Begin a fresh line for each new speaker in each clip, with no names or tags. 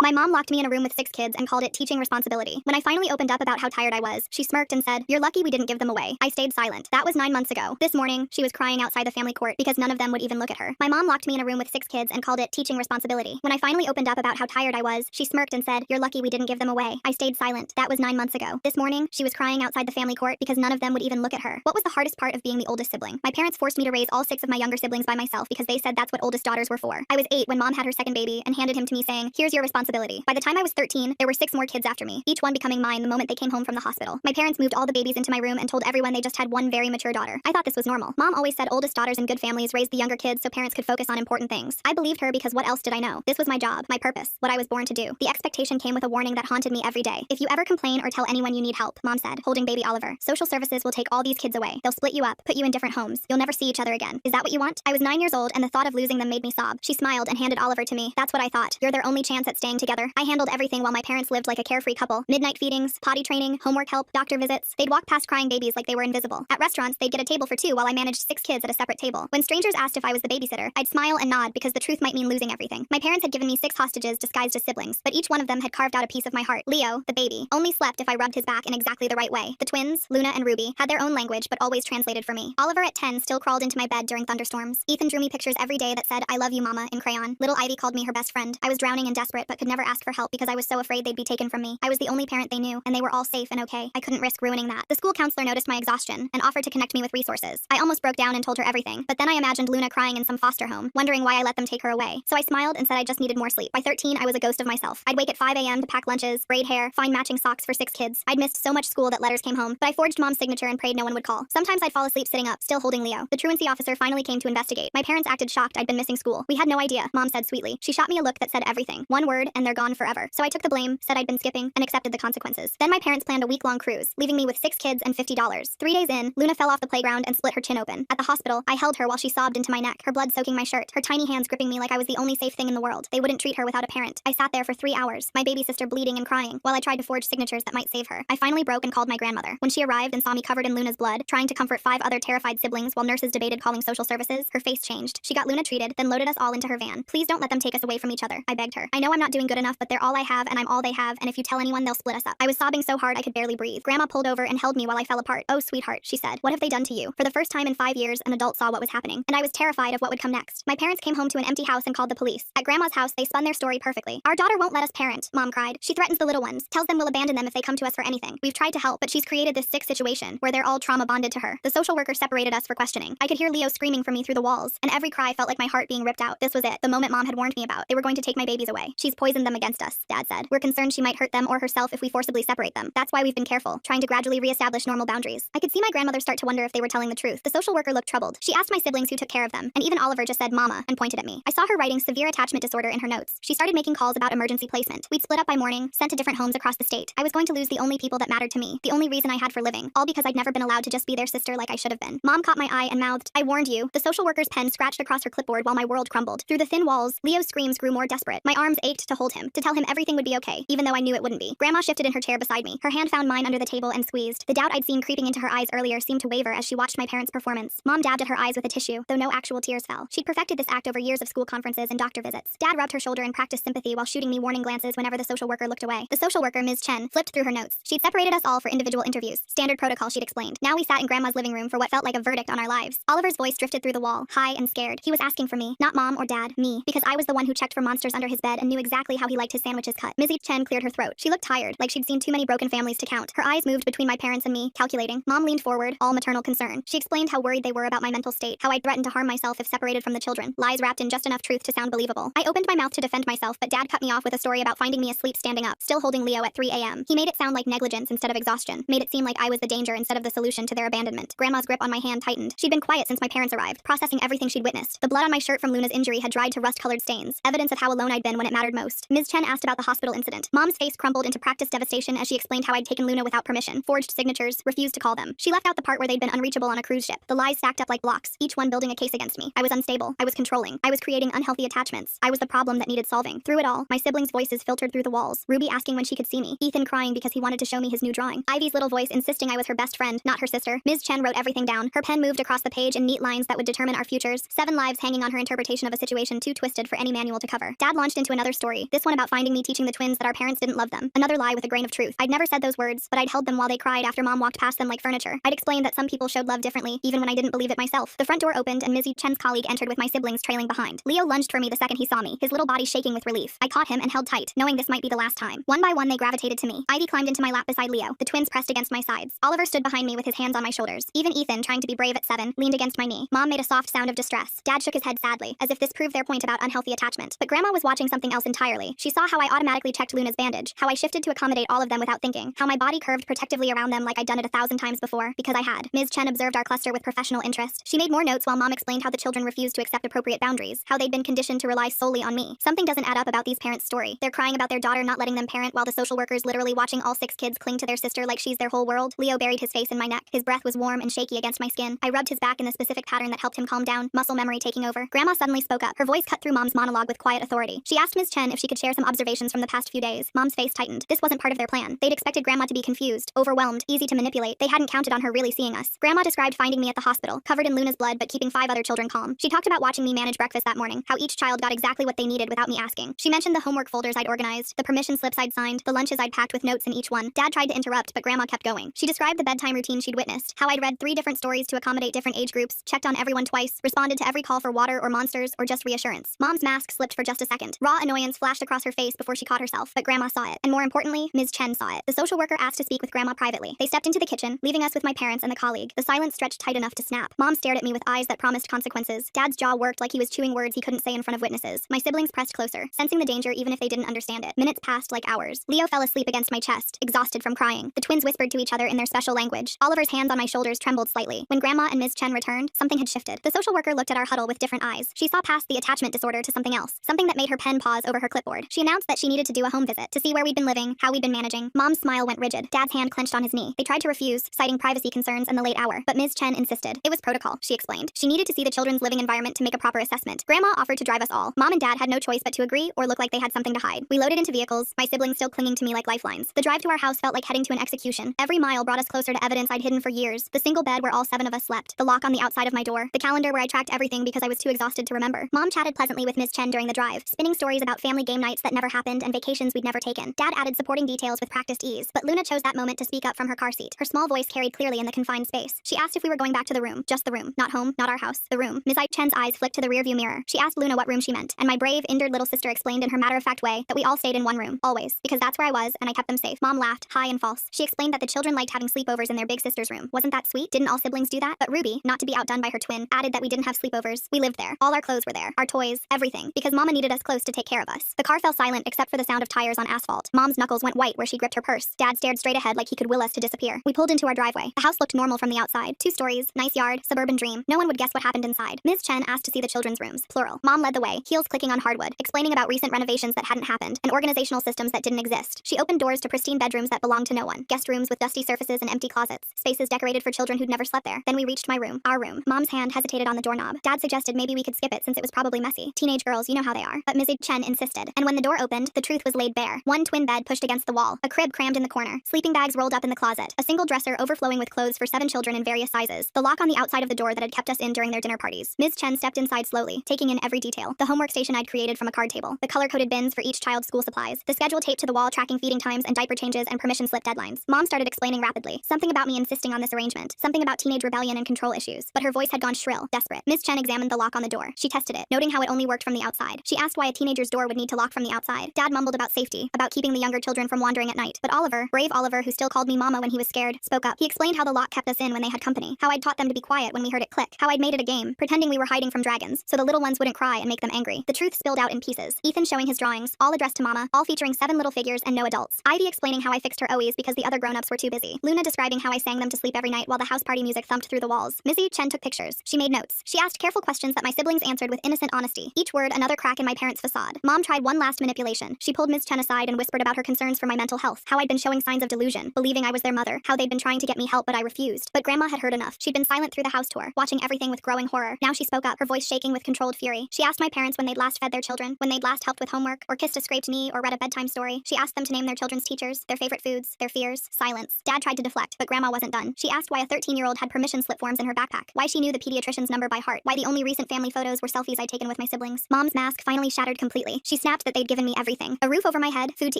My mom locked me in a room with 6 kids and called it teaching responsibility. When I finally opened up about how tired I was, she smirked and said, "You're lucky we didn't give them away." I stayed silent. That was 9 months ago. This morning, she was crying outside the family court because none of them would even look at her. My mom locked me in a room with 6 kids and called it teaching responsibility. When I finally opened up about how tired I was, she smirked and said, "You're lucky we didn't give them away." I stayed silent. That was 9 months ago. This morning, she was crying outside the family court because none of them would even look at her. What was the hardest part of being the oldest sibling? My parents forced me to raise all 6 of my younger siblings by myself because they said that's what oldest daughters were for. I was 8 when mom had her second baby and handed him to me saying, "Here's your responsibility." By the time I was 13, there were 6 more kids after me, each one becoming mine the moment they came home from the hospital. My parents moved all the babies into my room and told everyone they just had one very mature daughter. I thought this was normal. Mom always said oldest daughters in good families raised the younger kids so parents could focus on important things. I believed her because what else did I know? This was my job, my purpose, what I was born to do. The expectation came with a warning that haunted me every day. "If you ever complain or tell anyone you need help," mom said, holding baby Oliver, "social services will take all these kids away. They'll split you up, put you in different homes. You'll never see each other again. Is that what you want?" I was 9 years old and the thought of losing them made me sob. She smiled and handed Oliver to me. "That's what I thought. You're their only chance at staying together." I handled everything while my parents lived like a carefree couple. Midnight feedings, potty training, homework help, doctor visits. They'd walk past crying babies like they were invisible. At restaurants, they'd get a table for 2 while I managed 6 kids at a separate table. When strangers asked if I was the babysitter, I'd smile and nod because the truth might mean losing everything. My parents had given me 6 hostages disguised as siblings, but each one of them had carved out a piece of my heart. Leo, the baby, only slept if I rubbed his back in exactly the right way. The twins, Luna and Ruby, had their own language but always translated for me. Oliver at 10 still crawled into my bed during thunderstorms. Ethan drew me pictures every day that said, "I love you, Mama," in crayon. Little Ivy called me her best friend. I was drowning and desperate but could never ask for help because I was so afraid they'd be taken from me. I was the only parent they knew, and they were all safe and okay. I couldn't risk ruining that. The school counselor noticed my exhaustion and offered to connect me with resources. I almost broke down and told her everything, but then I imagined Luna crying in some foster home, wondering why I let them take her away. So I smiled and said I just needed more sleep. By 13, I was a ghost of myself. I'd wake at 5 a.m. to pack lunches, braid hair, find matching socks for 6 kids. I'd missed so much school that letters came home, but I forged mom's signature and prayed no one would call. Sometimes I'd fall asleep sitting up, still holding Leo. The truancy officer finally came to investigate. My parents acted shocked I'd been missing school. "We had no idea," mom said sweetly. She shot me a look that said everything. One word, and they're gone forever. So I took the blame, said I'd been skipping, and accepted the consequences. Then my parents planned a week-long cruise, leaving me with 6 kids and $50. 3 days in, Luna fell off the playground and split her chin open. At the hospital, I held her while she sobbed into my neck, her blood soaking my shirt, her tiny hands gripping me like I was the only safe thing in the world. They wouldn't treat her without a parent. I sat there for 3 hours, my baby sister bleeding and crying, while I tried to forge signatures that might save her. I finally broke and called my grandmother. When she arrived and saw me covered in Luna's blood, trying to comfort 5 other terrified siblings while nurses debated calling social services, her face changed. She got Luna treated, then loaded us all into her van. "Please don't let them take us away from each other," I begged her. "I know I'm not doing good enough, but they're all I have and I'm all they have, and if you tell anyone, they'll split us up." I was sobbing so hard I could barely breathe. Grandma pulled over and held me while I fell apart. "Oh, sweetheart," she said. "What have they done to you?" For the first time in 5 years, an adult saw what was happening, and I was terrified of what would come next. My parents came home to an empty house and called the police. At Grandma's house, they spun their story perfectly. "Our daughter won't let us parent," Mom cried. "She threatens the little ones, tells them we'll abandon them if they come to us for anything. We've tried to help, but she's created this sick situation where they're all trauma bonded to her." The social worker separated us for questioning. I could hear Leo screaming for me through the walls, and every cry felt like my heart being ripped out. This was it, the moment Mom had warned me about. They were going to take my babies away. "She's poisoned them against us," Dad said. "We're concerned she might hurt them or herself if we forcibly separate them. That's why we've been careful, trying to gradually reestablish normal boundaries." I could see my grandmother start to wonder if they were telling the truth. The social worker looked troubled. She asked my siblings who took care of them, and even Oliver just said "Mama" and pointed at me. I saw her writing severe attachment disorder in her notes. She started making calls about emergency placement. We'd split up by morning, sent to different homes across the state. I was going to lose the only people that mattered to me, the only reason I had for living, all because I'd never been allowed to just be their sister like I should have been. Mom caught my eye and mouthed, "I warned you." The social worker's pen scratched across her clipboard while my world crumbled. Through the thin walls, Leo's screams grew more desperate. My arms ached to hold him, to tell him everything would be okay, even though I knew it wouldn't be. Grandma shifted in her chair beside me. Her hand found mine under the table and squeezed. The doubt I'd seen creeping into her eyes earlier seemed to waver as she watched my parents' performance. Mom dabbed at her eyes with a tissue, though no actual tears fell. She'd perfected this act over years of school conferences and doctor visits. Dad rubbed her shoulder and practiced sympathy while shooting me warning glances whenever the social worker looked away. The social worker, Ms. Chen, flipped through her notes. She'd separated us all for individual interviews. Standard protocol, she'd explained. Now we sat in Grandma's living room for what felt like a verdict on our lives. Oliver's voice drifted through the wall, high and scared. He was asking for me, not Mom or Dad, me, because I was the one who checked for monsters under his bed and knew exactly how he liked his sandwiches cut. Ms. Chen cleared her throat. She looked tired, like she'd seen too many broken families to count. Her eyes moved between my parents and me, calculating. Mom leaned forward, all maternal concern. She explained how worried they were about my mental state, how I'd threatened to harm myself if separated from the children. Lies wrapped in just enough truth to sound believable. I opened my mouth to defend myself, but Dad cut me off with a story about finding me asleep standing up, still holding Leo at 3 a.m. He made it sound like negligence instead of exhaustion, made it seem like I was the danger instead of the solution to their abandonment. Grandma's grip on my hand tightened. She'd been quiet since my parents arrived, processing everything she'd witnessed. The blood on my shirt from Luna's injury had dried to rust-colored stains, evidence of how alone I'd been when it mattered most. Ms. Chen asked about the hospital incident. Mom's face crumpled into practiced devastation as she explained how I'd taken Luna without permission, forged signatures, refused to call them. She left out the part where they'd been unreachable on a cruise ship. The lies stacked up like blocks, each one building a case against me. I was unstable. I was controlling. I was creating unhealthy attachments. I was the problem that needed solving. Through it all, my siblings' voices filtered through the walls. Ruby asking when she could see me. Ethan crying because he wanted to show me his new drawing. Ivy's little voice insisting I was her best friend, not her sister. Ms. Chen wrote everything down. Her pen moved across the page in neat lines that would determine our futures. 7 lives hanging on her interpretation of a situation too twisted for any manual to cover. Dad launched into another story, This one about finding me teaching the twins that our parents didn't love them. Another lie with a grain of truth. I'd never said those words, but I'd held them while they cried after Mom walked past them like furniture. I'd explained that some people showed love differently, even when I didn't believe it myself. The front door opened and Ms. Chen's colleague entered with my siblings trailing behind. Leo lunged for me the second he saw me, his little body shaking with relief. I caught him and held tight, knowing this might be the last time. One by one they gravitated to me. Ivy climbed into my lap beside Leo. The twins pressed against my sides. Oliver stood behind me with his hands on my shoulders. Even Ethan, trying to be brave at 7, leaned against my knee. Mom made a soft sound of distress. Dad shook his head sadly, as if this proved their point about unhealthy attachment. But Grandma was watching something else entirely. She saw how I automatically checked Luna's bandage, how I shifted to accommodate all of them without thinking, how my body curved protectively around them like I'd done it 1,000 times before, because I had. Ms. Chen observed our cluster with professional interest. She made more notes while Mom explained how the children refused to accept appropriate boundaries, how they'd been conditioned to rely solely on me. Something doesn't add up about these parents' story. They're crying about their daughter not letting them parent while the social worker's literally watching all 6 kids cling to their sister like she's their whole world. Leo buried his face in my neck. His breath was warm and shaky against my skin. I rubbed his back in the specific pattern that helped him calm down, muscle memory taking over. Grandma suddenly spoke up. Her voice cut through Mom's monologue with quiet authority. She asked Ms. Chen if she could share some observations from the past few days. Mom's face tightened. This wasn't part of their plan. They'd expected Grandma to be confused, overwhelmed, easy to manipulate. They hadn't counted on her really seeing us. Grandma described finding me at the hospital, covered in Luna's blood but keeping 5 other children calm. She talked about watching me manage breakfast that morning, how each child got exactly what they needed without me asking. She mentioned the homework folders I'd organized, the permission slips I'd signed, the lunches I'd packed with notes in each one. Dad tried to interrupt, but Grandma kept going. She described the bedtime routine she'd witnessed, how I'd read 3 different stories to accommodate different age groups, checked on everyone twice, responded to every call for water or monsters or just reassurance. Mom's mask slipped for just a second. Raw annoyance flashed across her face before she caught herself, but Grandma saw it. And more importantly, Ms. Chen saw it. The social worker asked to speak with Grandma privately. They stepped into the kitchen, leaving us with my parents and the colleague. The silence stretched tight enough to snap. Mom stared at me with eyes that promised consequences. Dad's jaw worked like he was chewing words he couldn't say in front of witnesses. My siblings pressed closer, sensing the danger even if they didn't understand it. Minutes passed like hours. Leo fell asleep against my chest, exhausted from crying. The twins whispered to each other in their special language. Oliver's hands on my shoulders trembled slightly. When Grandma and Ms. Chen returned, something had shifted. The social worker looked at our huddle with different eyes. She saw past the attachment disorder to something else, something that made her pen pause over her clipboard. She announced that she needed to do a home visit to see where we'd been living, how we'd been managing. Mom's smile went rigid. Dad's hand clenched on his knee. They tried to refuse, citing privacy concerns and the late hour, but Ms. Chen insisted. It was protocol, she explained. She needed to see the children's living environment to make a proper assessment. Grandma offered to drive us all. Mom and Dad had no choice but to agree or look like they had something to hide. We loaded into vehicles, my siblings still clinging to me like lifelines. The drive to our house felt like heading to an execution. Every mile brought us closer to evidence I'd hidden for years. The single bed where all 7 of us slept, the lock on the outside of my door, the calendar where I tracked everything because I was too exhausted to remember. Mom chatted pleasantly with Ms. Chen during the drive, spinning stories about family game nights that never happened and vacations we'd never taken. Dad added supporting details with practiced ease, but Luna chose that moment to speak up from her car seat. Her small voice carried clearly in the confined space. She asked if we were going back to the room. Just the room. Not home, not our house. The room. Ms. Chen's eyes flicked to the rearview mirror. She asked Luna what room she meant, and my brave, injured little sister explained in her matter-of-fact way that we all stayed in one room, always, because that's where I was and I kept them safe. Mom laughed, high and false. She explained that the children liked having sleepovers in their big sister's room. Wasn't that sweet? Didn't all siblings do that? But Ruby, not to be outdone by her twin, added that we didn't have sleepovers. We lived there. All our clothes were there. Our toys, everything, because Mama needed us close to take care of us. The car fell silent except for the sound of tires on asphalt. Mom's knuckles went white where she gripped her purse. Dad stared straight ahead like he could will us to disappear. We pulled into our driveway. The house looked normal from the outside. 2 stories, nice yard, suburban dream. No one would guess what happened inside. Ms. Chen asked to see the children's rooms, plural. Mom led the way, heels clicking on hardwood, explaining about recent renovations that hadn't happened and organizational systems that didn't exist. She opened doors to pristine bedrooms that belonged to no one, guest rooms with dusty surfaces and empty closets, spaces decorated for children who'd never slept there. Then we reached my room, our room. Mom's hand hesitated on the doorknob. Dad suggested maybe we could skip it since it was probably messy. Teenage girls, you know how they are. But Ms. Chen insisted. And when the door opened, the truth was laid bare. One twin bed pushed against the wall, a crib crammed in the corner, sleeping bags rolled up in the closet, a single dresser overflowing with clothes for 7 children in various sizes, the lock on the outside of the door that had kept us in during their dinner parties. Ms. Chen stepped inside slowly, taking in every detail. The homework station I'd created from a card table, the color-coded bins for each child's school supplies, the schedule taped to the wall tracking feeding times and diaper changes and permission slip deadlines. Mom started explaining rapidly. Something about me insisting on this arrangement, something about teenage rebellion and control issues, but her voice had gone shrill, desperate. Ms. Chen examined the lock on the door. She tested it, noting how it only worked from the outside. She asked why a teenager's door would need to lock from the outside. Dad mumbled about safety, about keeping the younger children from wandering at night. But Oliver, brave Oliver who still called me Mama when he was scared, spoke up. He explained how the lock kept us in when they had company, how I'd taught them to be quiet when we heard it click, how I'd made it a game, pretending we were hiding from dragons, so the little ones wouldn't cry and make them angry. The truth spilled out in pieces. Ethan showing his drawings, all addressed to Mama, all featuring 7 little figures and no adults. Ivy explaining how I fixed her OEs because the other grown-ups were too busy. Luna describing how I sang them to sleep every night while the house party music thumped through the walls. Missy Chen took pictures. She made notes. She asked careful questions that my siblings answered with innocent honesty. Each word another crack in my parents' facade. Mom tried one last manipulation. She pulled Ms. Chen aside and whispered about her concerns for my mental health, how I'd been showing signs of delusion, believing I was their mother, how they'd been trying to get me help but I refused. But Grandma had heard enough. She'd been silent through the house tour, watching everything with growing horror. Now she spoke up, her voice shaking with controlled fury. She asked my parents when they'd last fed their children, when they'd last helped with homework, or kissed a scraped knee, or read a bedtime story. She asked them to name their children's teachers, their favorite foods, their fears. Silence. Dad tried to deflect, but Grandma wasn't done. She asked why a 13-year-old had permission slip forms in her backpack, why she knew the pediatrician's number by heart, why the only recent family photos were selfies I'd taken with my siblings. Mom's mask finally shattered completely. She snapped shocked that they'd given me everything. A roof over my head, food to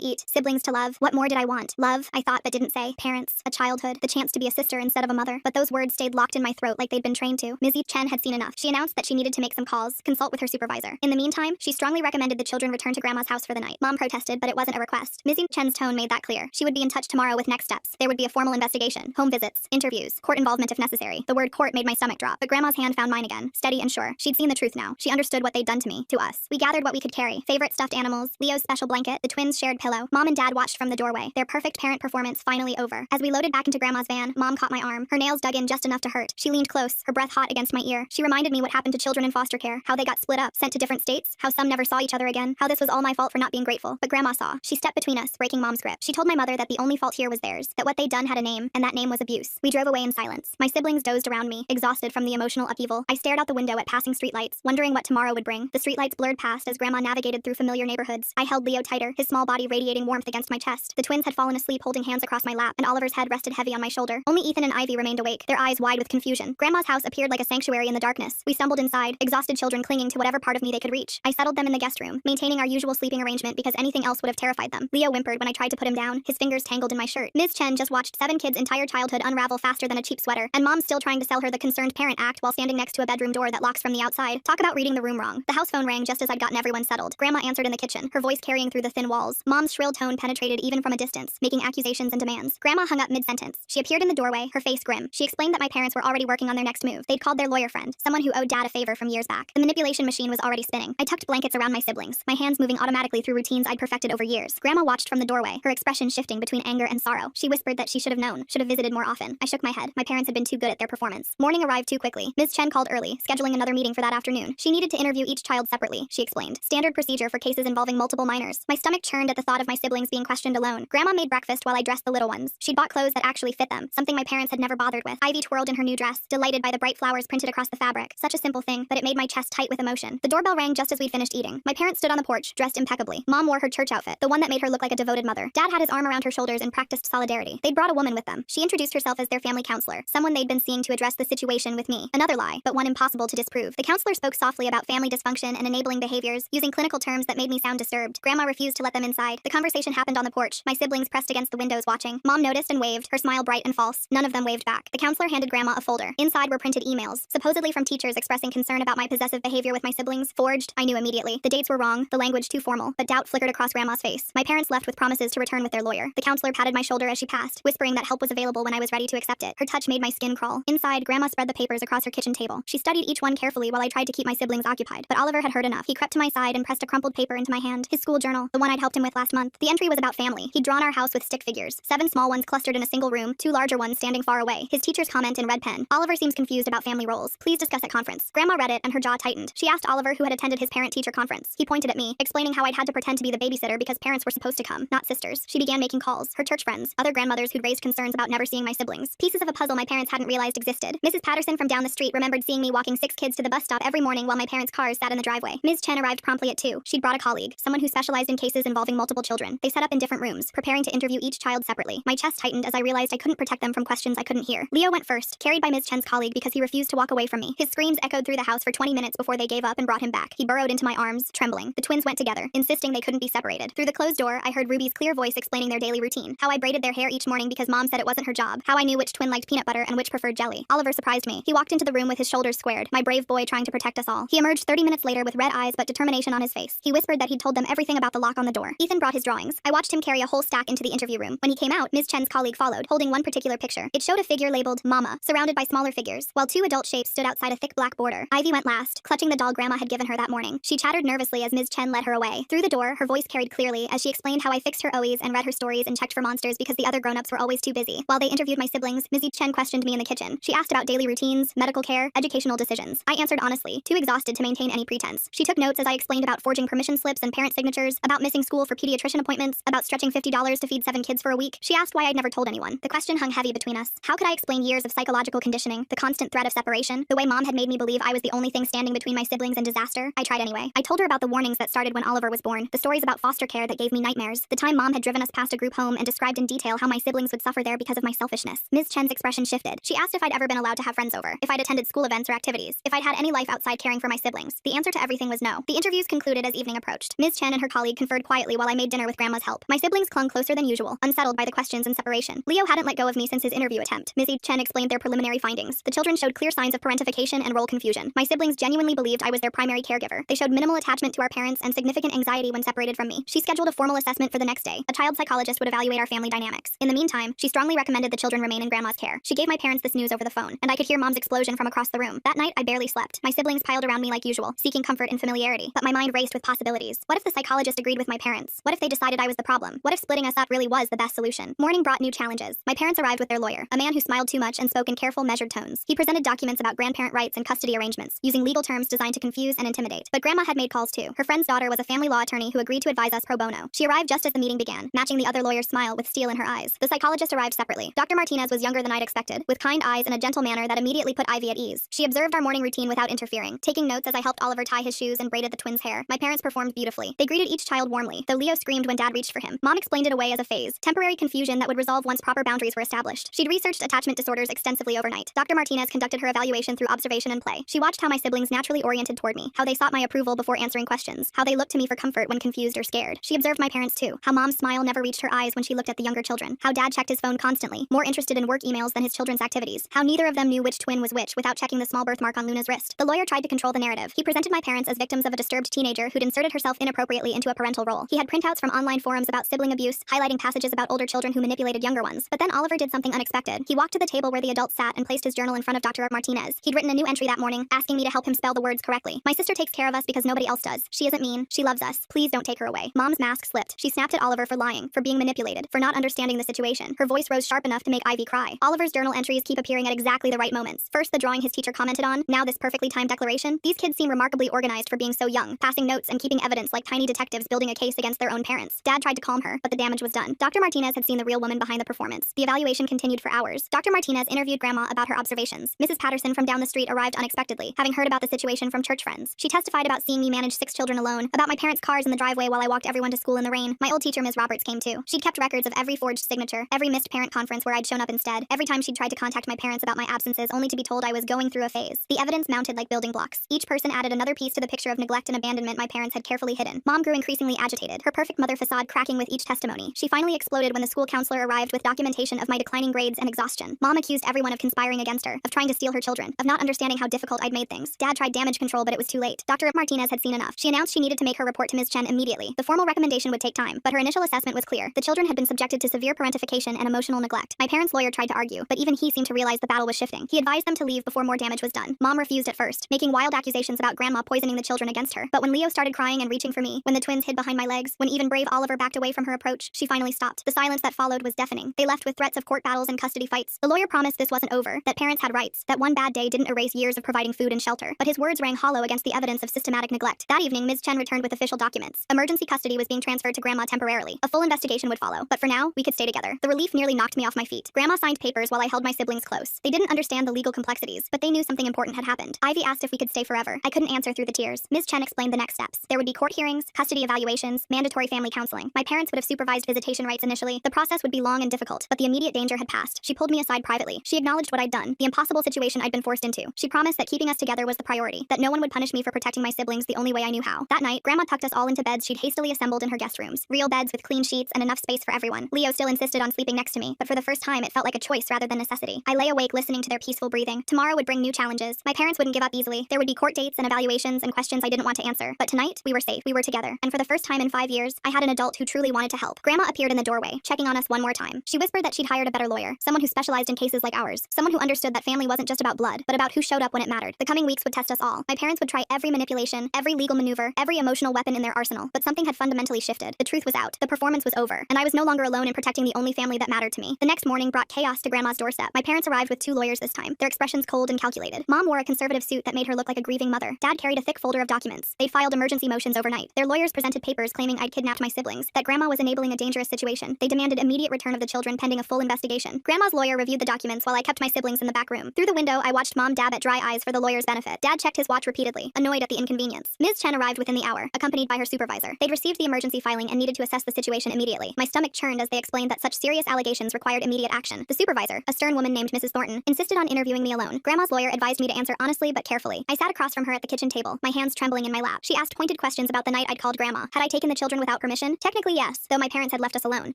eat, siblings to love. What more did I want? Love, I thought but didn't say. Parents, a childhood, the chance to be a sister instead of a mother. But those words stayed locked in my throat like they'd been trained to. Ms. Chen had seen enough. She announced that she needed to make some calls, consult with her supervisor. In the meantime, she strongly recommended the children return to Grandma's house for the night. Mom protested, but it wasn't a request. Ms. Chen's tone made that clear. She would be in touch tomorrow with next steps. There would be a formal investigation, home visits, interviews, court involvement if necessary. The word court made my stomach drop, but Grandma's hand found mine again, steady and sure. She'd seen the truth now. She understood what they'd done to me, to us. We gathered what we could carry. Favorite stuffed animals, Leo's special blanket, the twins' shared pillow. Mom and Dad watched from the doorway, their perfect parent performance finally over. As we loaded back into Grandma's van, Mom caught my arm. Her nails dug in just enough to hurt. She leaned close, her breath hot against my ear. She reminded me what happened to children in foster care, how they got split up, sent to different states, how some never saw each other again, how this was all my fault for not being grateful. But Grandma saw. She stepped between us, breaking Mom's grip. She told my mother that the only fault here was theirs, that what they'd done had a name, and that name was abuse. We drove away in silence. My siblings dozed around me, exhausted from the emotional upheaval. I stared out the window at passing streetlights, wondering what tomorrow would bring. The streetlights blurred past as Grandma navigated through familiar neighborhoods. I held Leo tighter, his small body radiating warmth against my chest. The twins had fallen asleep holding hands across my lap, and Oliver's head rested heavy on my shoulder. Only Ethan and Ivy remained awake, their eyes wide with confusion. Grandma's house appeared like a sanctuary in the darkness. We stumbled inside, exhausted children clinging to whatever part of me they could reach. I settled them in the guest room, maintaining our usual sleeping arrangement because anything else would have terrified them. Leo whimpered when I tried to put him down, his fingers tangled in my shirt. Ms. Chen just watched 7 kids' entire childhood unravel faster than a cheap sweater, and Mom's still trying to sell her the concerned parent act while standing next to a bedroom door that locks from the outside. Talk about reading the room wrong. The house phone rang just as I'd gotten everyone settled. Grandma answered in the kitchen, her voice carrying through the thin walls. Mom's shrill tone penetrated even from a distance, making accusations and demands. Grandma hung up mid-sentence. She appeared in the doorway, her face grim. She explained that my parents were already working on their next move. They'd called their lawyer friend, someone who owed Dad a favor from years back. The manipulation machine was already spinning. I tucked blankets around my siblings, my hands moving automatically through routines I'd perfected over years. Grandma watched from the doorway, her expression shifting between anger and sorrow. She whispered that she should have known, should have visited more often. I shook my head. My parents had been too good at their performance. Morning arrived too quickly. Ms. Chen called early, scheduling another meeting for that afternoon. She needed to interview each child separately, she explained. Standard procedure for cases involving multiple minors. My stomach churned at the thought of my siblings being questioned alone. Grandma made breakfast while I dressed the little ones. She'd bought clothes that actually fit them, something my parents had never bothered with. Ivy twirled in her new dress, delighted by the bright flowers printed across the fabric. Such a simple thing, but it made my chest tight with emotion. The doorbell rang just as we'd finished eating. My parents stood on the porch, dressed impeccably. Mom wore her church outfit, the one that made her look like a devoted mother. Dad had his arm around her shoulders and practiced solidarity. They'd brought a woman with them. She introduced herself as their family counselor, someone they'd been seeing to address the situation with me. Another lie, but one impossible to disprove. The counselor spoke softly about family dysfunction and enabling behaviors, using clinical terms that made me sound disturbed. Grandma refused to let them inside. The conversation happened on the porch, my siblings pressed against the windows watching. Mom noticed and waved, her smile bright and false. None of them waved back. The counselor handed Grandma a folder. Inside were printed emails, supposedly from teachers expressing concern about my possessive behavior with my siblings. Forged, I knew immediately. The dates were wrong, the language too formal, but doubt flickered across Grandma's face. My parents left with promises to return with their lawyer. The counselor patted my shoulder as she passed, whispering that help was available when I was ready to accept it. Her touch made my skin crawl. Inside, Grandma spread the papers across her kitchen table. She studied each one carefully while I tried to keep my siblings occupied. But Oliver had heard enough. He crept to my side and pressed a crumpled paper into my hand. His school journal, the one I'd helped him with last month. The entry was about family. He'd drawn our house with stick figures. 7 small ones clustered in a single room, 2 larger ones standing far away. His teacher's comment in red pen. Oliver seems confused about family roles. Please discuss at conference. Grandma read it and her jaw tightened. She asked Oliver who had attended his parent-teacher conference. He pointed at me, explaining how I'd had to pretend to be the babysitter because parents were supposed to come, not sisters. She began making calls. Her church friends, other grandmothers who'd raised concerns about never seeing my siblings. Pieces of a puzzle my parents hadn't realized existed. Mrs. Patterson from down the street remembered seeing me walking 6 kids to the bus stop every morning while my parents' cars sat in the driveway. Ms. Chen arrived promptly at 2. She'd brought a colleague, someone who specialized in cases involving multiple children. They set up in different rooms, preparing to interview each child separately. My chest tightened as I realized I couldn't protect them from questions I couldn't hear. Leo went first, carried by Ms. Chen's colleague because he refused to walk away from me. His screams echoed through the house for 20 minutes before they gave up and brought him back. He burrowed into my arms, trembling. The twins went together, insisting they couldn't be separated. Through the closed door, I heard Ruby's clear voice explaining their daily routine. How I braided their hair each morning because Mom said it wasn't her job. How I knew which twin liked peanut butter and which preferred jelly. Oliver surprised me. He walked into the room with his shoulders squared, my brave boy trying to protect us all. He emerged 30 minutes later with red eyes but determination on his face. He whispered that he'd told them everything about the lock on the door. Ethan brought his drawings. I watched him carry a whole stack into the interview room. When he came out, Ms. Chen's colleague followed, holding one particular picture. It showed a figure labeled Mama, surrounded by smaller figures, while 2 adult shapes stood outside a thick black border. Ivy went last, clutching the doll Grandma had given her that morning. She chattered nervously as Ms. Chen led her away. Through the door, her voice carried clearly as she explained how I fixed her OEs and read her stories and checked for monsters because the other grown-ups were always too busy. While they interviewed my siblings, Ms. Chen questioned me in the kitchen. She asked about daily routines, medical care, educational decisions. I answered honestly, too exhausted to maintain any pretense. She took notes as I explained about forging permission slips and parent signatures, about missing school for pediatrician appointments, about stretching $50 to feed 7 kids for a week. She asked why I'd never told anyone. The question hung heavy between us. How could I explain years of psychological conditioning, the constant threat of separation, the way Mom had made me believe I was the only thing standing between my siblings and disaster? I tried anyway. I told her about the warnings that started when Oliver was born, the stories about foster care that gave me nightmares, the time Mom had driven us past a group home and described in detail how my siblings would suffer there because of my selfishness. Ms. Chen's expression shifted. She asked if I'd ever been allowed to have friends over, if I'd attended school events or activities, if I'd had any life outside caring for my siblings. The answer to everything was no. The interviews concluded as evening approached. approached. Ms. Chen and her colleague conferred quietly while I made dinner with Grandma's help. My siblings clung closer than usual, unsettled by the questions and separation. Leo hadn't let go of me since his interview attempt. Ms. Chen explained their preliminary findings. The children showed clear signs of parentification and role confusion. My siblings genuinely believed I was their primary caregiver. They showed minimal attachment to our parents and significant anxiety when separated from me. She scheduled a formal assessment for the next day. A child psychologist would evaluate our family dynamics. In the meantime, she strongly recommended the children remain in Grandma's care. She gave my parents this news over the phone, and I could hear Mom's explosion from across the room. That night, I barely slept. My siblings piled around me like usual, seeking comfort and familiarity. But my mind raced with possibilities. What if the psychologist agreed with my parents? What if they decided I was the problem? What if splitting us up really was the best solution? Morning brought new challenges. My parents arrived with their lawyer, a man who smiled too much and spoke in careful, measured tones. He presented documents about grandparent rights and custody arrangements, using legal terms designed to confuse and intimidate. But Grandma had made calls too. Her friend's daughter was a family law attorney who agreed to advise us pro bono. She arrived just as the meeting began, matching the other lawyer's smile with steel in her eyes. The psychologist arrived separately. Dr. Martinez was younger than I'd expected, with kind eyes and a gentle manner that immediately put Ivy at ease. She observed our morning routine without interfering, taking notes as I helped Oliver tie his shoes and braided the twins' hair. My parents performed beautifully. They greeted each child warmly, though Leo screamed when Dad reached for him. Mom explained it away as a phase, temporary confusion that would resolve once proper boundaries were established. She'd researched attachment disorders extensively overnight. Dr. Martinez conducted her evaluation through observation and play. She watched how my siblings naturally oriented toward me, how they sought my approval before answering questions, how they looked to me for comfort when confused or scared. She observed my parents too, how Mom's smile never reached her eyes when she looked at the younger children, how Dad checked his phone constantly, more interested in work emails than his children's activities, how neither of them knew which twin was which without checking the small birthmark on Luna's wrist. The lawyer tried to control the narrative. He presented my parents as victims of a disturbed teenager who'd inserted herself inappropriately into a parental role. He had printouts from online forums about sibling abuse, highlighting passages about older children who manipulated younger ones. But then Oliver did something unexpected. He walked to the table where the adults sat and placed his journal in front of Dr. Martinez. He'd written a new entry that morning, asking me to help him spell the words correctly. My sister takes care of us because nobody else does. She isn't mean. She loves us. Please don't take her away. Mom's mask slipped. She snapped at Oliver for lying, for being manipulated, for not understanding the situation. Her voice rose sharp enough to make Ivy cry. Oliver's journal entries keep appearing at exactly the right moments. First the drawing his teacher commented on, now this perfectly timed declaration. These kids seem remarkably organized for being so young, passing notes and keeping evidence like tiny detectives building a case against their own parents. Dad tried to calm her, but the damage was done. Dr. Martinez had seen the real woman behind the performance. The evaluation continued for hours. Dr. Martinez interviewed Grandma about her observations. Mrs. Patterson from down the street arrived unexpectedly, having heard about the situation from church friends. She testified about seeing me manage 6 children alone, about my parents' cars in the driveway while I walked everyone to school in the rain. My old teacher, Ms. Roberts, came too. She'd kept records of every forged signature, every missed parent conference where I'd shown up instead, every time she'd tried to contact my parents about my absences only to be told I was going through a phase. The evidence mounted like building blocks. Each person added another piece to the picture of neglect and abandonment my parents had carefully hidden. Mom grew increasingly agitated, her perfect mother facade cracking with each testimony. She finally exploded when the school counselor arrived with documentation of my declining grades and exhaustion. Mom accused everyone of conspiring against her, of trying to steal her children, of not understanding how difficult I'd made things. Dad tried damage control, but it was too late. Dr. Martinez had seen enough. She announced she needed to make her report to Ms. Chen immediately. The formal recommendation would take time, but her initial assessment was clear. The children had been subjected to severe parentification and emotional neglect. My parents' lawyer tried to argue, but even he seemed to realize the battle was shifting. He advised them to leave before more damage was done. Mom refused at first, making wild accusations about Grandma poisoning the children against her. But when Leo started crying and reaching for me, when the twins hid behind my legs, when even brave Oliver backed away from her approach, she finally stopped. The silence that followed was deafening. They left with threats of court battles and custody fights. The lawyer promised this wasn't over, that parents had rights, that one bad day didn't erase years of providing food and shelter. But his words rang hollow against the evidence of systematic neglect. That evening, Ms. Chen returned with official documents. Emergency custody was being transferred to Grandma temporarily. A full investigation would follow. But for now, we could stay together. The relief nearly knocked me off my feet. Grandma signed papers while I held my siblings close. They didn't understand the legal complexities, but they knew something important had happened. Ivy asked if we could stay forever. I couldn't answer through the tears. Ms. Chen explained the next steps. There would be court hearings, custody evaluations, mandatory family counseling. My parents would have supervised visitation rights initially. The process would be long and difficult, but the immediate danger had passed. She pulled me aside privately. She acknowledged what I'd done, the impossible situation I'd been forced into. She promised that keeping us together was the priority, that no one would punish me for protecting my siblings the only way I knew how. That night, Grandma tucked us all into beds she'd hastily assembled in her guest rooms. Real beds with clean sheets and enough space for everyone. Leo still insisted on sleeping next to me, but for the first time it felt like a choice rather than necessity. I lay awake listening to their peaceful breathing. Tomorrow would bring new challenges. My parents wouldn't give up easily. There would be court dates and evaluations and questions I didn't want to answer. But tonight, we were safe. We were together. And for the first time in 5 years, I had an adult who truly wanted to help. Grandma appeared in the doorway, checking on us one more time. She whispered that she'd hired a better lawyer, someone who specialized in cases like ours, someone who understood that family wasn't just about blood, but about who showed up when it mattered. The coming weeks would test us all. My parents would try every manipulation, every legal maneuver, every emotional weapon in their arsenal, but something had fundamentally shifted. The truth was out. The performance was over, and I was no longer alone in protecting the only family that mattered to me. The next morning brought chaos to Grandma's doorstep. My parents arrived with 2 lawyers this time, their expressions cold and calculated. Mom wore a conservative suit that made her look like a grieving mother. Dad carried a thick folder of documents. They'd filed emergency motions overnight. Their lawyers presented papers claiming I'd kidnapped my siblings, that Grandma was enabling a dangerous situation. They demanded immediate return of the children pending a full investigation. Grandma's lawyer reviewed the documents while I kept my siblings in the back room. Through the window, I watched Mom dab at dry eyes for the lawyer's benefit. Dad checked his watch repeatedly, annoyed at the inconvenience. Ms. Chen arrived within the hour, accompanied by her supervisor. They'd received the emergency filing and needed to assess the situation immediately. My stomach churned as they explained that such serious allegations required immediate action. The supervisor, a stern woman named Mrs. Thornton, insisted on interviewing me alone. Grandma's lawyer advised me to answer honestly but carefully. I sat across from her at the kitchen table, my hands trembling in my lap. She asked pointed questions questions about the night I'd called Grandma. Had I taken the children without permission? Technically yes, though my parents had left us alone.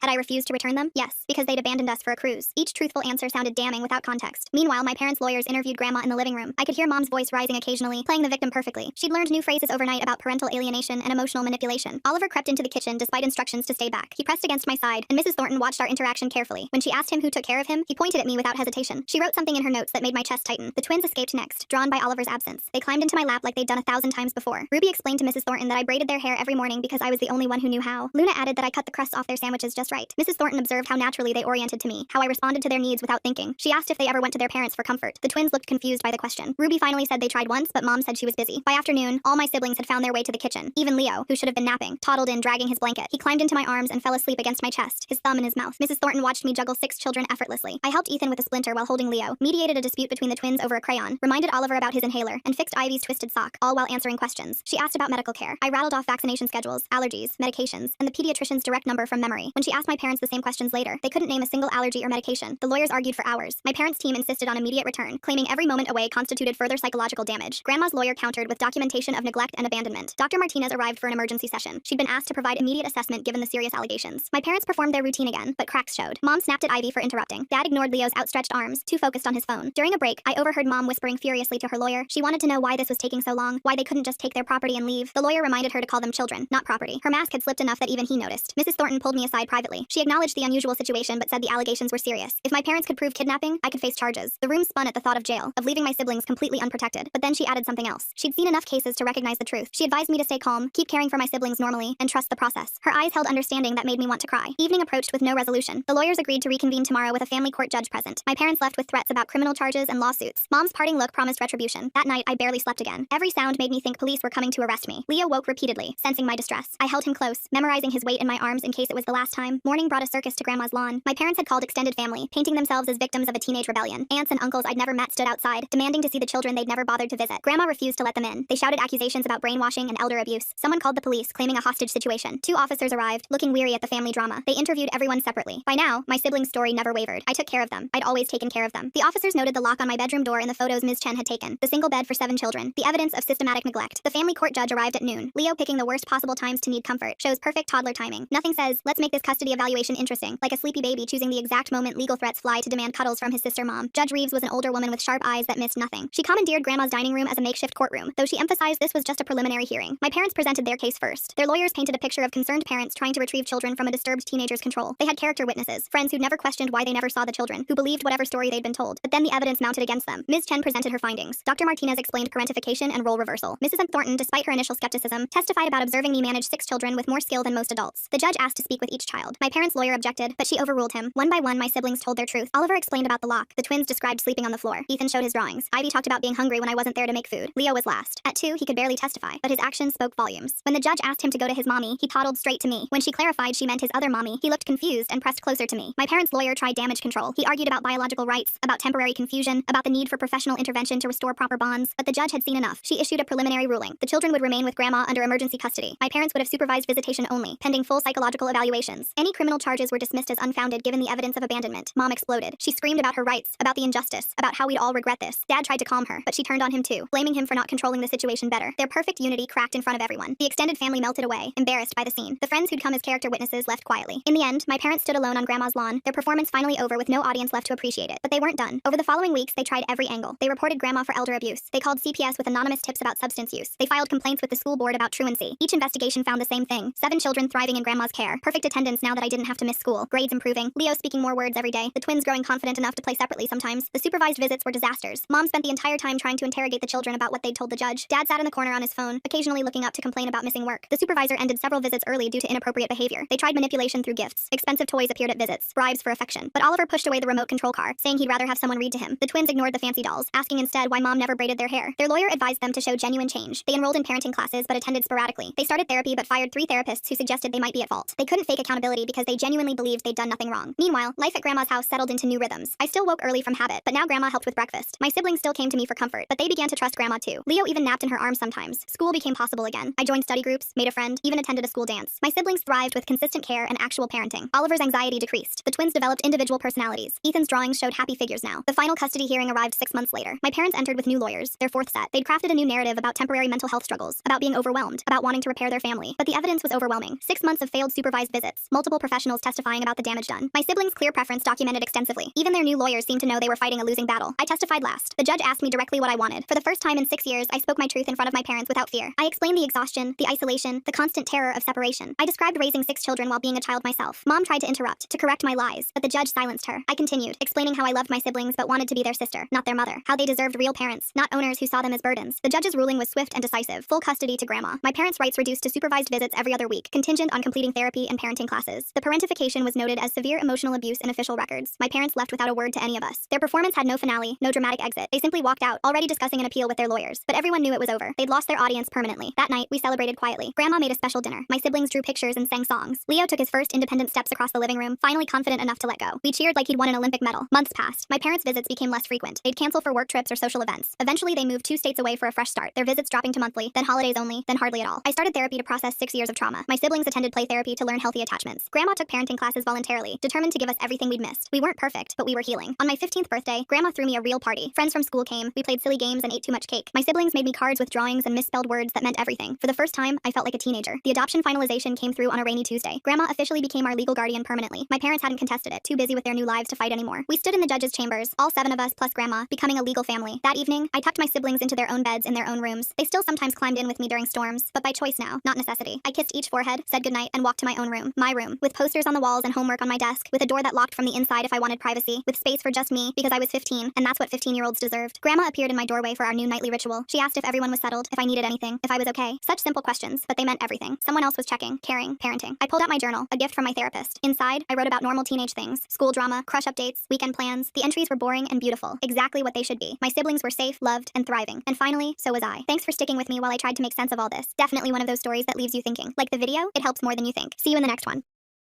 Had I refused to return them? Yes, because they'd abandoned us for a cruise. Each truthful answer sounded damning without context. Meanwhile, my parents' lawyers interviewed Grandma in the living room. I could hear Mom's voice rising occasionally, playing the victim perfectly. She'd learned new phrases overnight about parental alienation and emotional manipulation. Oliver crept into the kitchen despite instructions to stay back. He pressed against my side, and Mrs. Thornton watched our interaction carefully. When she asked him who took care of him, he pointed at me without hesitation. She wrote something in her notes that made my chest tighten. The twins escaped next, drawn by Oliver's absence. They climbed into my lap like they'd done 1,000 times before. Ruby explained to Mrs. Thornton that I braided their hair every morning because I was the only one who knew how. Luna added that I cut the crusts off their sandwiches just right. Mrs. Thornton observed how naturally they oriented to me, how I responded to their needs without thinking. She asked if they ever went to their parents for comfort. The twins looked confused by the question. Ruby finally said they tried once, but Mom said she was busy. By afternoon, all my siblings had found their way to the kitchen. Even Leo, who should have been napping, toddled in dragging his blanket. He climbed into my arms and fell asleep against my chest, his thumb in his mouth. Mrs. Thornton watched me juggle 6 children effortlessly. I helped Ethan with a splinter while holding Leo, mediated a dispute between the twins over a crayon, reminded Oliver about his inhaler, and fixed Ivy's twisted sock, all while answering questions. She asked about medical care. I rattled off vaccination schedules, allergies, medications, and the pediatrician's direct number from memory. When she asked my parents the same questions later, they couldn't name a single allergy or medication. The lawyers argued for hours. My parents' team insisted on immediate return, claiming every moment away constituted further psychological damage. Grandma's lawyer countered with documentation of neglect and abandonment. Dr. Martinez arrived for an emergency session. She'd been asked to provide immediate assessment given the serious allegations. My parents performed their routine again, but cracks showed. Mom snapped at Ivy for interrupting. Dad ignored Leo's outstretched arms, too focused on his phone. During a break, I overheard Mom whispering furiously to her lawyer. She wanted to know why this was taking so long, why they couldn't just take their property and leave. The lawyer reminded her to call them children, not property. Her mask had slipped enough that even he noticed. Mrs. Thornton pulled me aside privately. She acknowledged the unusual situation but said the allegations were serious. If my parents could prove kidnapping, I could face charges. The room spun at the thought of jail, of leaving my siblings completely unprotected. But then she added something else. She'd seen enough cases to recognize the truth. She advised me to stay calm, keep caring for my siblings normally, and trust the process. Her eyes held understanding that made me want to cry. Evening approached with no resolution. The lawyers agreed to reconvene tomorrow with a family court judge present. My parents left with threats about criminal charges and lawsuits. Mom's parting look promised retribution. That night, I barely slept again. Every sound made me think police were coming to arrest me. Leo woke repeatedly, sensing my distress. I held him close, memorizing his weight in my arms in case it was the last time. Morning brought a circus to Grandma's lawn. My parents had called extended family, painting themselves as victims of a teenage rebellion. Aunts and uncles I'd never met stood outside, demanding to see the children they'd never bothered to visit. Grandma refused to let them in. They shouted accusations about brainwashing and elder abuse. Someone called the police, claiming a hostage situation. 2 officers arrived, looking weary at the family drama. They interviewed everyone separately. By now, my siblings' story never wavered. I took care of them. I'd always taken care of them. The officers noted the lock on my bedroom door in the photos Ms. Chen had taken, the single bed for 7 children, the evidence of systematic neglect. The family court judge arrived at noon. Leo picking the worst possible times to need comfort shows perfect toddler timing. Nothing says, let's make this custody evaluation interesting, like a sleepy baby choosing the exact moment legal threats fly to demand cuddles from his sister Mom. Judge Reeves was an older woman with sharp eyes that missed nothing. She commandeered Grandma's dining room as a makeshift courtroom, though she emphasized this was just a preliminary hearing. My parents presented their case first. Their lawyers painted a picture of concerned parents trying to retrieve children from a disturbed teenager's control. They had character witnesses, friends who'd never questioned why they never saw the children, who believed whatever story they'd been told. But then the evidence mounted against them. Ms. Chen presented her findings. Dr. Martinez explained parentification and role reversal. Mrs. Thornton, despite her initial skepticism, testified about observing me manage 6 children with more skill than most adults. The judge asked to speak with each child. My parents' lawyer objected, but she overruled him. One by one, my siblings told their truth. Oliver explained about the lock. The twins described sleeping on the floor. Ethan showed his drawings. Ivy talked about being hungry when I wasn't there to make food. Leo was last. At 2, he could barely testify, but his actions spoke volumes. When the judge asked him to go to his mommy, he toddled straight to me. When she clarified she meant his other mommy, he looked confused and pressed closer to me. My parents' lawyer tried damage control. He argued about biological rights, about temporary confusion, about the need for professional intervention to restore proper bonds, but the judge had seen enough. She issued a preliminary ruling. The children would remain with Grandma under emergency custody. My parents would have supervised visitation only, pending full psychological evaluations. Any criminal charges were dismissed as unfounded given the evidence of abandonment. Mom exploded. She screamed about her rights, about the injustice, about how we'd all regret this. Dad tried to calm her, but she turned on him too, blaming him for not controlling the situation better. Their perfect unity cracked in front of everyone. The extended family melted away, embarrassed by the scene. The friends who'd come as character witnesses left quietly. In the end, my parents stood alone on Grandma's lawn, their performance finally over with no audience left to appreciate it. But they weren't done. Over the following weeks, they tried every angle. They reported Grandma for elder abuse. They called CPS with anonymous tips about substance use. They filed complaints with the school board about truancy. Each investigation found the same thing. 7 children thriving in Grandma's care. Perfect attendance now that I didn't have to miss school. Grades improving. Leo speaking more words every day. The twins growing confident enough to play separately sometimes. The supervised visits were disasters. Mom spent the entire time trying to interrogate the children about what they'd told the judge. Dad sat in the corner on his phone, occasionally looking up to complain about missing work. The supervisor ended several visits early due to inappropriate behavior. They tried manipulation through gifts. Expensive toys appeared at visits. Bribes for affection. But Oliver pushed away the remote control car, saying he'd rather have someone read to him. The twins ignored the fancy dolls, asking instead why Mom never braided their hair. Their lawyer advised them to show genuine change. They enrolled in parenting classes but attended sporadically. They started therapy but fired 3 therapists who suggested they might be at fault. They couldn't fake accountability because they genuinely believed they'd done nothing wrong. Meanwhile, life at Grandma's house settled into new rhythms. I still woke early from habit, but now Grandma helped with breakfast. My siblings still came to me for comfort, but they began to trust Grandma too. Leo even napped in her arms sometimes. School became possible again. I joined study groups, made a friend, even attended a school dance. My siblings thrived with consistent care and actual parenting. Oliver's anxiety decreased. The twins developed individual personalities. Ethan's drawings showed happy figures now. The final custody hearing arrived 6 months later. My parents entered with new lawyers, their 4th set. They'd crafted a new narrative about temporary mental health struggles, about being overwhelmed about wanting to repair their family. But the evidence was overwhelming. 6 months of failed supervised visits, multiple professionals testifying about the damage done. My siblings' clear preference documented extensively. Even their new lawyers seemed to know they were fighting a losing battle. I testified last. The judge asked me directly what I wanted. For the first time in 6 years, I spoke my truth in front of my parents without fear. I explained the exhaustion, the isolation, the constant terror of separation. I described raising 6 children while being a child myself. Mom tried to interrupt, to correct my lies, but the judge silenced her. I continued, explaining how I loved my siblings but wanted to be their sister, not their mother. How they deserved real parents, not owners who saw them as burdens. The judge's ruling was swift and decisive. Full custody to grandma. My parents' rights reduced to supervised visits every other week, contingent on completing therapy and parenting classes. The parentification was noted as severe emotional abuse in official records. My parents left without a word to any of us. Their performance had no finale, no dramatic exit. They simply walked out, already discussing an appeal with their lawyers. But everyone knew it was over. They'd lost their audience permanently. That night, we celebrated quietly. Grandma made a special dinner. My siblings drew pictures and sang songs. Leo took his first independent steps across the living room, finally confident enough to let go. We cheered like he'd won an Olympic medal. Months passed. My parents' visits became less frequent. They'd cancel for work trips or social events. Eventually, they moved 2 states away for a fresh start, their visits dropping to monthly, then holidays only, then hardly at all. I started therapy to process 6 years of trauma. My siblings attended play therapy to learn healthy attachments. Grandma took parenting classes voluntarily, determined to give us everything we'd missed. We weren't perfect, but we were healing. On my 15th birthday, Grandma threw me a real party. Friends from school came, we played silly games and ate too much cake. My siblings made me cards with drawings and misspelled words that meant everything. For the first time, I felt like a teenager. The adoption finalization came through on a rainy Tuesday. Grandma officially became our legal guardian permanently. My parents hadn't contested it, too busy with their new lives to fight anymore. We stood in the judge's chambers, all 7 of us plus Grandma, becoming a legal family. That evening, I tucked my siblings into their own beds in their own rooms. They still sometimes climbed in with me during storms, but by choice now, not necessity. I kissed each forehead, said goodnight, and walked to my own room. My room, with posters on the walls and homework on my desk, with a door that locked from the inside if I wanted privacy, with space for just me, because I was 15, and that's what 15-year-olds deserved. Grandma appeared in my doorway for our new nightly ritual. She asked if everyone was settled, if I needed anything, if I was okay. Such simple questions, but they meant everything. Someone else was checking, caring, parenting. I pulled out my journal, a gift from my therapist. Inside, I wrote about normal teenage things, school drama, crush updates, weekend plans. The entries were boring and beautiful, exactly what they should be. My siblings were safe, loved, and thriving. And finally, so was I. Thanks for sticking with me while I tried to make sense of all this. Definitely one of those stories that leaves you thinking. Like the video, it helps more than you think. See you in the next one.